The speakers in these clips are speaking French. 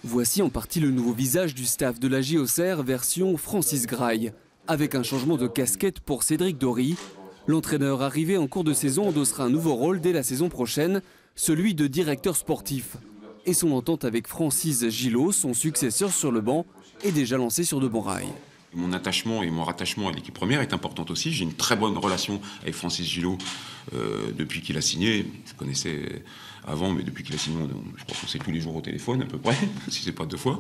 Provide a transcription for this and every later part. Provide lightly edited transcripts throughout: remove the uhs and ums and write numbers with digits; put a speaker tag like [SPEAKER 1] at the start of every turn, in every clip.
[SPEAKER 1] Voici en partie le nouveau visage du staff de la JOCR version Francis Graille. Avec un changement de casquette pour Cédric Dory, l'entraîneur arrivé en cours de saison endossera un nouveau rôle dès la saison prochaine, celui de directeur sportif. Et son entente avec Francis Gillot, son successeur sur le banc, est déjà lancée sur de bons rails.
[SPEAKER 2] Mon attachement et mon rattachement à l'équipe première est important aussi. J'ai une très bonne relation avec Francis Gillot depuis qu'il a signé. Je connaissais avant, mais depuis qu'il a signé, je crois qu'on s'est tous les jours au téléphone à peu près, si c'est pas 2 fois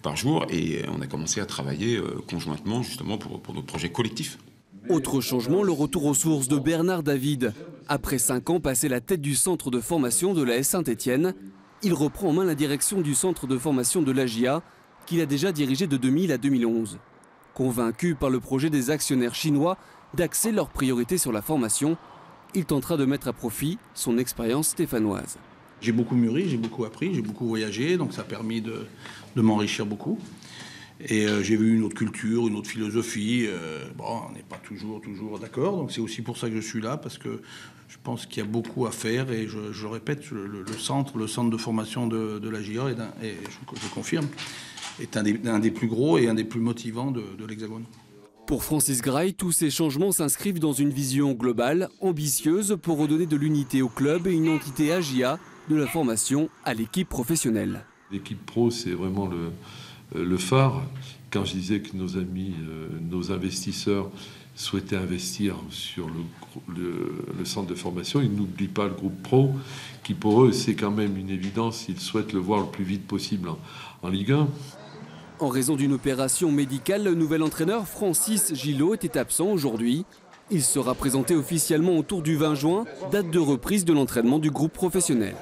[SPEAKER 2] par jour. Et on a commencé à travailler conjointement justement pour nos projets collectifs.
[SPEAKER 1] Autre changement, le retour aux sources de Bernard David. Après 5 ans passé à la tête du centre de formation de l'AS Saint-Étienne, il reprend en main la direction du centre de formation de l'AGIA, qu'il a déjà dirigé de 2000 à 2011. Convaincu par le projet des actionnaires chinois d'axer leurs priorités sur la formation, il tentera de mettre à profit son expérience stéphanoise.
[SPEAKER 3] J'ai beaucoup mûri, j'ai beaucoup appris, j'ai beaucoup voyagé, donc ça a permis de m'enrichir beaucoup. Et j'ai vu une autre culture, une autre philosophie. Bon, on n'est pas toujours d'accord, donc c'est aussi pour ça que je suis là, parce que je pense qu'il y a beaucoup à faire. Et je répète, le centre de formation de l'AGIA, et je confirme, est un des plus gros et un des plus motivants de l'Hexagone.
[SPEAKER 1] Pour Francis Graille, tous ces changements s'inscrivent dans une vision globale, ambitieuse, pour redonner de l'unité au club et une entité AGIA de la formation à l'équipe professionnelle.
[SPEAKER 4] L'équipe pro, c'est vraiment le phare. Quand je disais que nos amis, nos investisseurs souhaitaient investir sur le centre de formation, ils n'oublient pas le groupe pro, qui pour eux, c'est quand même une évidence. Ils souhaitent le voir le plus vite possible en Ligue 1.
[SPEAKER 1] En raison d'une opération médicale, le nouvel entraîneur Francis Gillot était absent aujourd'hui. Il sera présenté officiellement autour du 20 juin, date de reprise de l'entraînement du groupe professionnel.